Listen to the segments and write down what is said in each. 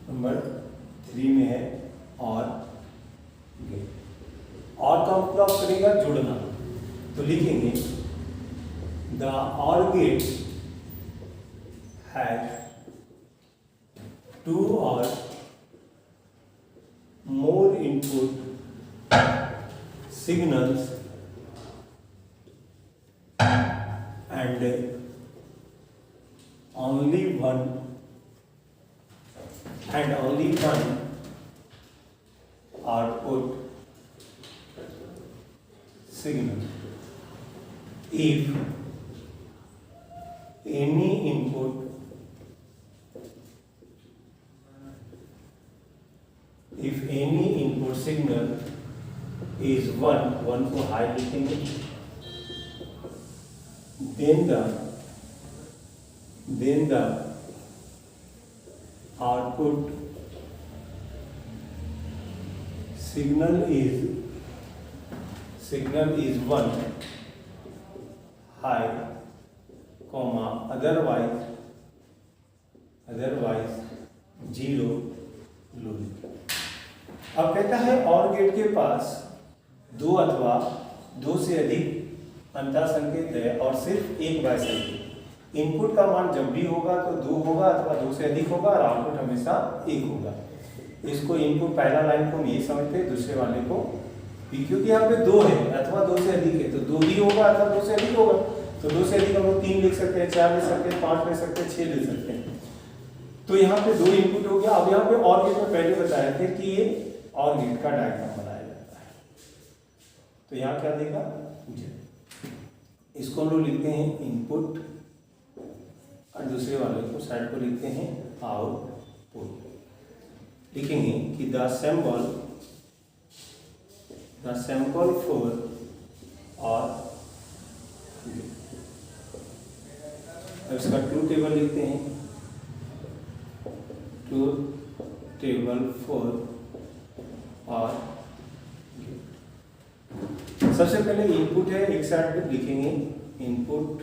Number 3 में है और गेट। और का मतलब करेगा जुड़ना, तो लिखेंगे द और gate has 2 or more input signals and only one output signal. If any input signal is 1 को हाई लिखेंगे, then the output signal is 1 high, otherwise 0 लो। अब कहता है और गेट के पास 2 अथवा 2 से अधिक अंतर संकेत है और सिर्फ एक बाय संकेत। इनपुट का मान जब भी होगा तो 2 होगा अथवा 2 से अधिक होगा और आउटपुट हमेशा 1 होगा। इसको इनपुट पहला लाइन को हम ये समझते हैं, दूसरे वाले को भी, क्योंकि यहाँ पे 2 है अथवा 2 से अधिक है तो 2 भी होगा अथवा 2 से अधिक होगा। तो 2 से अधिक हम लोग 3 लिख सकते हैं, 4 लिख सकते हैं, 5 लिख सकते हैं, 6 लिख सकते हैं। तो यहाँ पे 2 इनपुट हो गया। अब यहाँ पे और गेट में पहले बताए थे कि ये और गेट का डायग्राम बनाया जाता है। तो यहाँ क्या देगा, इसको हम लोग लिखते हैं इनपुट और दूसरे वाले को साइड को लिखते हैं आउटपुट। लिखेंगे कि द सैंपल फॉर और इसका ट्रूथ टेबल लिखते हैं, ट्रूथ टेबल फॉर और सबसे पहले इनपुट है, एक साइड पे लिखेंगे इनपुट,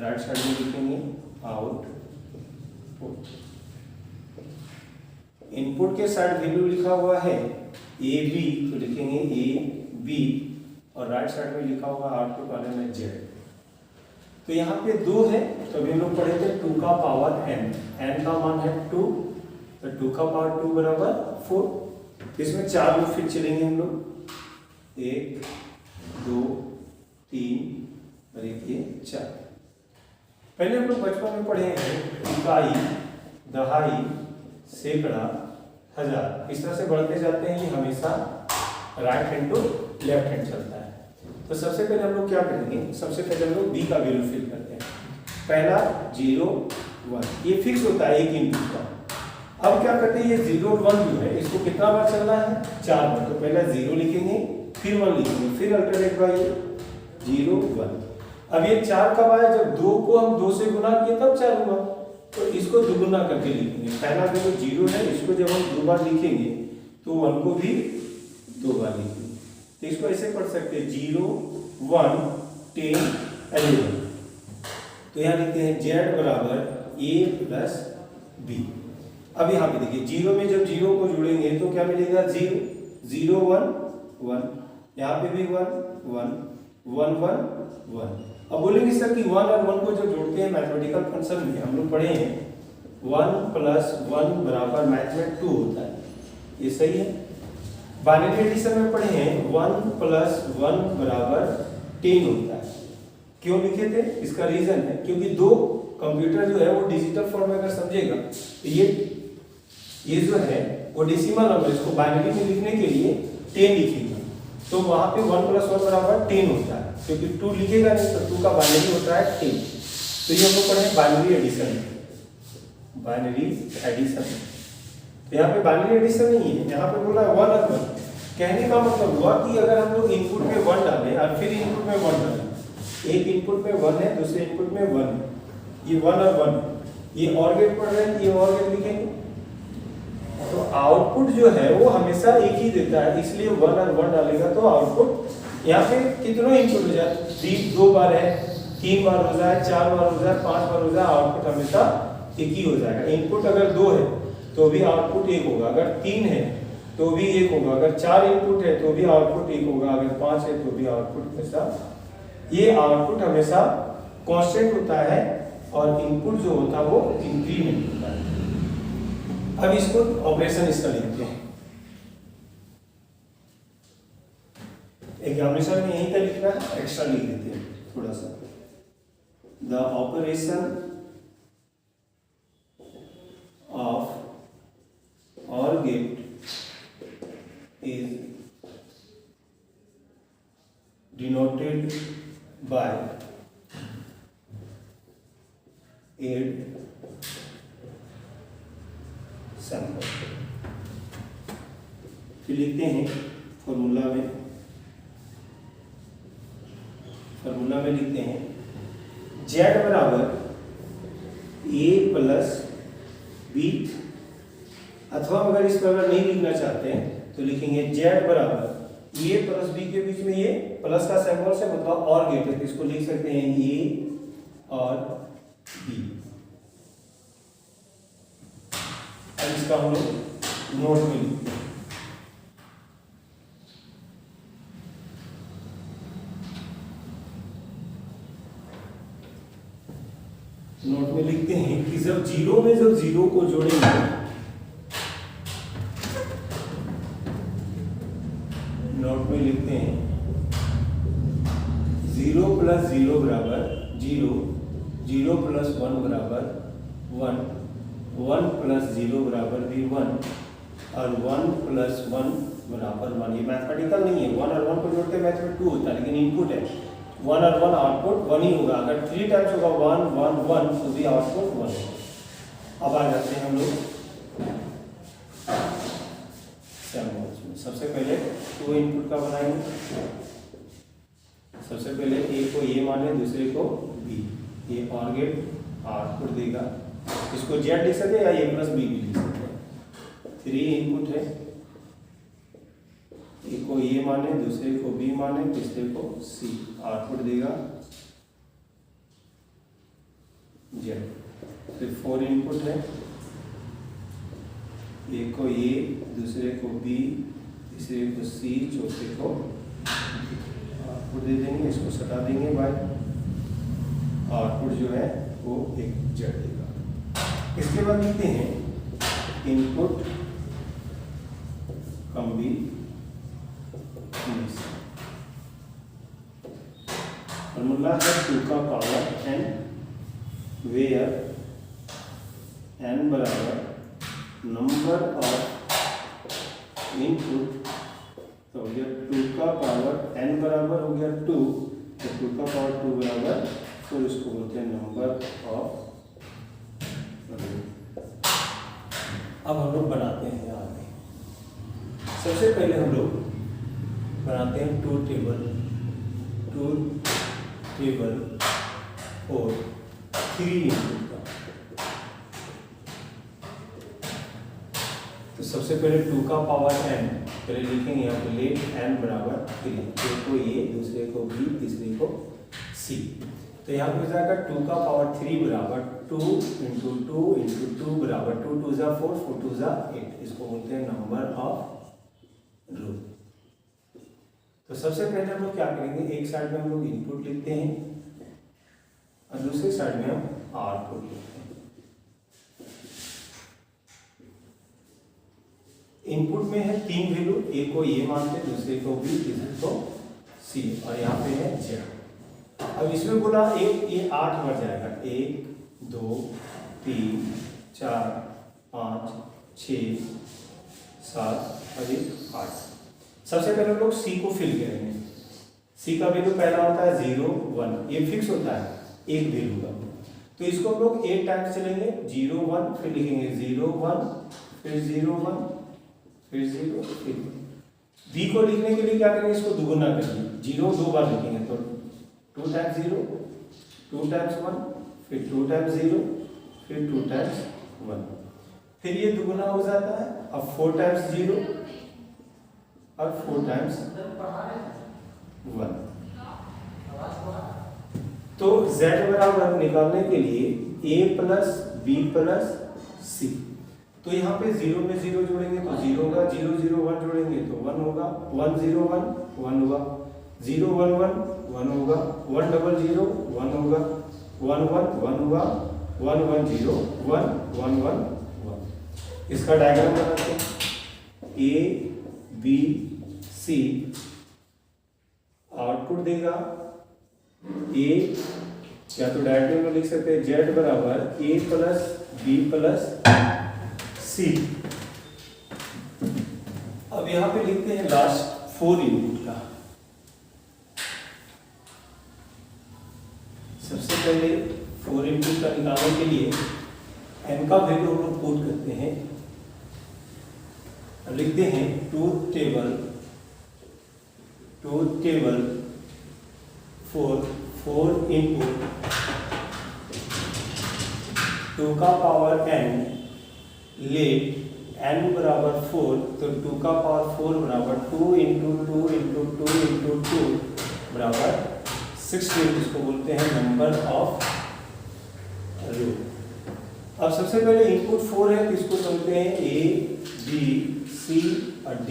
राइट साइड में लिखेंगे आउटपुट। इनपुट के साइड वैल्यू लिखा हुआ है ए बी, तो लिखेंगे ए बी और राइट साइड में लिखा हुआ आउटपुट वाले में जेड। तो यहाँ पे 2 है तो अभी हम लोग पढ़े थे 2 का पावर n, n का मान है 2, तो 2 का पावर 2 बराबर 4। इसमें 4 लूप फिर चलेंगे हम लोग, 1 2 3 और ये 4। पहले हम लोग बचपन में पढ़े हैं इकाई, दहाई, सैकड़ा, हजार, इस तरह से बढ़ते जाते हैं। ये हमेशा right hand to left hand चलता है। तो सबसे पहले हम लोग क्या करेंगे, सबसे पहले हम लोग बी का वैल्यू फिल करते हैं। पहला 0 1, ये फिक्स होता है एक इनपुट का। अब क्या करते हैं, ये 0 1 जो है इसको कितना बार चलना है, 4 बार। तो पहला 0 लिखेंगे, फिर 1 लिखेंगे, फिर अल्टरनेट बाय 0 1। अब ये 4 कब आया, जब 2 को हम 2 से गुना किए तब 4 हुआ। तो इसको दुगुना करके लिखेंगे। पहला जो 0 है इसको जब हम 2 बार लिखेंगे तो 1 को भी 2 बार लिखेंगे। तो इसको ऐसे पढ़ सकते हैं 0 1 10 11। तो यहाँ लिखते हैं z बराबर a प्लस b। अब यहाँ पे देखिए 0 में जब 0 को जोड़ेंगे तो क्या मिलेगा, 0 0 1 1, यहाँ पे भी 1 1 1 1 1। अब बोलेंगे सर कि 1 और 1 को जब जोड़ते हैं मैथमेटिकल फंक्शन में, हम लोग पढ़े हैं 1 प्लस 1 बराबर मैथ में 2 होता है, ये सही है। बाइनरी एडिशन में पढ़े हैं 1 प्लस 1 बराबर 10 होता है। क्यों लिखे थे, इसका रीजन है क्योंकि 2 कंप्यूटर जो है वो डिजिटल फॉर्म में अगर समझेगा तो ये जो है वो डेसिमल नंबर, इसको बाइनरी में लिखने के लिए 10 लिखेगा तो वहां पे 1 प्लस 1 बराबर 10 होता है, क्योंकि 2 लिखेगा नहीं तो 2 का बाइनरी होता है 10। तो ये हम लोग पढ़े बाइनरी एडिशन, बाइनरी एडिशन। तो यहाँ पे बाइनरी एडिशन नहीं है, यहाँ पे बोला 1 और 1। कहने का मतलब हुआ कि अगर हम लोग इनपुट में 1 डालें और फिर इनपुट में 1 डालें, एक इनपुट में 1 है दूसरे इनपुट में 1 है, ये 1 और 1, ये और गेट पढ़ रहे हैं, ये और गेट लिखेंगे तो आउटपुट जो है वो हमेशा एक ही देता है, इसलिए 1 और 1 डालेगा तो आउटपुट यहाँ पे कितनों इनपुट हो जाए, 2 बार है, 3 बार हो जाए, 4 बार हो जाए, 5 बार हो जाए, आउटपुट हमेशा एक ही हो जाएगा। इनपुट अगर 2 है तो भी आउटपुट 1 होगा, अगर 3 है तो भी 1 होगा, अगर 4 इनपुट है तो भी आउटपुट 1 होगा, अगर 5 है तो भी आउटपुट हमेशा, ये आउटपुट हमेशा कांस्टेंट होता है और इनपुट जो होता है वो इंक्रीमेंट होता है। अब इसको ऑपरेशन इसका लिखते हैं, एग्जामिनेशन में यहीं तक लिखना है, एक्स्ट्रा लिख देते हैं थोड़ा सा। The operation of OR gate is denoted by add sample. फिर लिखते हैं फॉर्मूला में लिखते हैं z बराबर a प्लस बी, अथवा अगर इस पर अगर नहीं लिखना चाहते हैं तो लिखेंगे z बराबर a प्लस b के बीच में ये प्लस का सिंबल से मतलब और गेट है, इसको लिख सकते हैं a और b। अब इसका हम लोग नोट में लिखते हैं, नोट में लिखते हैं कि जब जीरो को जोड़ेंगे, नोट में लिखते हैं 0 प्लस 0 बराबर 0, 0 प्लस 1 बराबर 1, 1 प्लस 0 बराबर भी 1 और 1 प्लस 1 बराबर 1। ये मैथमेटिकल नहीं है, 1 और 1 को जोड़ते मैथ में 2 होता है, लेकिन इनपुट है 1 और 1, आउटपुट 1 ही होगा। अगर 3 टाइम्स होगा 1 1 1 तो भी आउटपुट 1 होगा। अब आ जाते हैं हम लोग सैंपल्स में। सबसे पहले 2 इनपुट का बनाएंगे, सबसे पहले ए को ए माने, दूसरे को बी, ये और गेट आउटपुट देगा, इसको जेड लिख सकते या ए प्लस बी भी लिख सकते हैं। 3 इनपुट है, एक को ए माने, दूसरे को बी माने, तीसरे को सी, आउटपुट देगा जेड। फिर 4 इनपुट है, एक को ए, दूसरे को बी, तीसरे को सी, चौथे को आउटपुट दे देंगे, इसको सटा देंगे बाय, आउटपुट जो है वो एक जेड देगा। इसके बाद लिखते हैं इनपुट कॉम्बिनेशन। फॉर्मूला है 2 का पावर n, वेयर n बराबर नंबर ऑफ इनपुट, तो हो गया 2 का पावर n बराबर हो गया 2, तो 2 का पावर 2 बराबर 4, इसको बोलते हैं नंबर ऑफ। अब हम लोग बनाते हैं आगे। सबसे पहले हम लोग बनाते हैं 2 टेबल और 3 इनपुट का। तो सबसे पहले 2 का पावर n, पहले लिखेंगे यहाँ पे लेट n बराबर 3, एक को ए, दूसरे को बी, तीसरे को सी। तो यहाँ पे हो जाएगा 2 का पावर 3 बराबर 2 इंटू 2 इंटू 2 बराबर 2 2 जा 4, 4 2 जा 8, इसको बोलते हैं नंबर ऑफ रो। तो सबसे पहले हम लोग क्या करेंगे, एक साइड में हम लोग इनपुट लिखते हैं और दूसरी साइड में हम आउटपुट लिखते हैं। इनपुट में है 3 वैल्यू, एक को ए मानते, दूसरे को बी, तीसरे को सी, और यहाँ पे है जेड। अब इसमें बोला ये 8 बढ़ जाएगा, 1 2 3 4 5 6 7 और 8। सबसे पहले हम लोग सी को फिल करेंगे। सी का वैल्यू पहला होता है 0 1, ये फिक्स होता है एक वैल्यू का, तो इसको हम लोग 8 टाइम्स चलेंगे, 0 1, फिर लिखेंगे 0 1, फिर 0 1, फिर 0 फिर। बी को लिखने के लिए क्या करेंगे, इसको दुगुना करेंगे, 0 2 बार लिखेंगे, तो 2 टाइम्स 0, 2 टाइम्स 1, फिर 2 टाइम्स 0, फिर 2 टाइम्स 1, फिर ये दुगुना हो जाता है। अब 4 टाइम्स 0 और 4 टाइम्स 1। तो z बराबर निकालने के लिए a प्लस बी प्लस सी, तो यहाँ पे 0 में 0 जोड़ेंगे तो 0 होगा, 0 0 1 जोड़ेंगे तो 1 होगा, 1 0 1 1 हुआ, 0 1 1 1 होगा, 1 0 0 1 होगा, 1 1 1 हुआ, 1 1 0 1 1 1 1। इसका डायग्राम बनाते हैं। A B C आउटपुट देगा A, या तो डायरेक्टली में लिख सकते हैं Z बराबर A plus B plus C। अब यहां पे लिखते हैं लास्ट 4 इनपुट का। सबसे पहले 4 इनपुट का निकालने के लिए n का वैल्यू हम लोग पुट करते हैं। लिखते हैं ट्रूथ टेबल फॉर 4 इनपुट 2 का पावर n, लेट n बराबर 4, तो 2 का पावर 4 बराबर 2 इंटू 2 इंटू 2 इंटू 2 बराबर 16, जिसको बोलते हैं नंबर ऑफ रो। अब सबसे पहले इनपुट 4 है तो इसको समझते हैं A B C और D।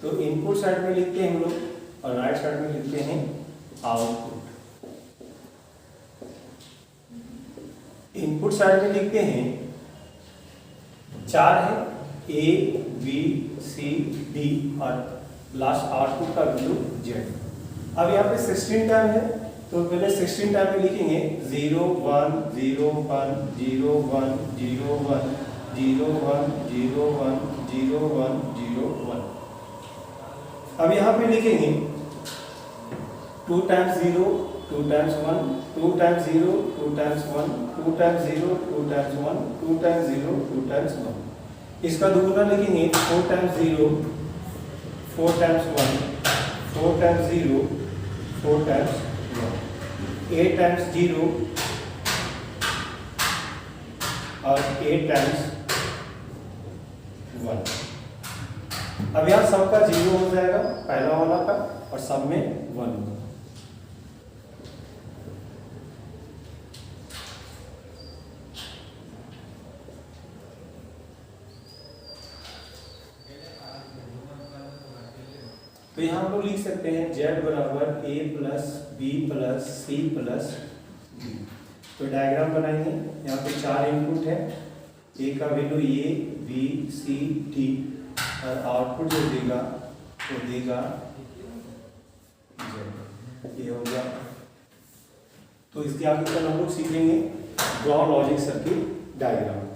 तो इनपुट साइड में लिखते हैं हम लोग और राइट साइड में लिखते हैं आउटपुट। इनपुट साइड में लिखते हैं 4 है A B C D और लास्ट आउटपुट का वैल्यू Z। अब यहाँ पे 16 टाइम है तो पहले 16 टाइम में लिखेंगे 0 1 0 1 0 1 0 1 0 1 0 1 0 1 0 1। अब यहाँ पे लिखेंगे 2 times 0 2 times 1 2 times 0 2 times 1 2 times 0 2 times 1 2 times 0 2 times 1। इसका दोगुना लिखेंगे 4 times 0 4 times 1 4 times 0 4 times 1। 8 times 0 और 8 टाइम्स 1। अब यहाँ सब का 0 हो जाएगा पहला वाला का और सब में 1 होगा। तो यहाँ हम लोग लिख सकते हैं Z बराबर A plus B plus C plus D। तो डायग्राम बनाएंगे। यहाँ पे 4 इनपुट है, A का value A B C D और आउटपुट जो देगा वो देगा Z। ये हो गया। तो इसके आगे कल हम लोग सीखेंगे ड्रॉ लॉजिक सर्किट डायग्राम।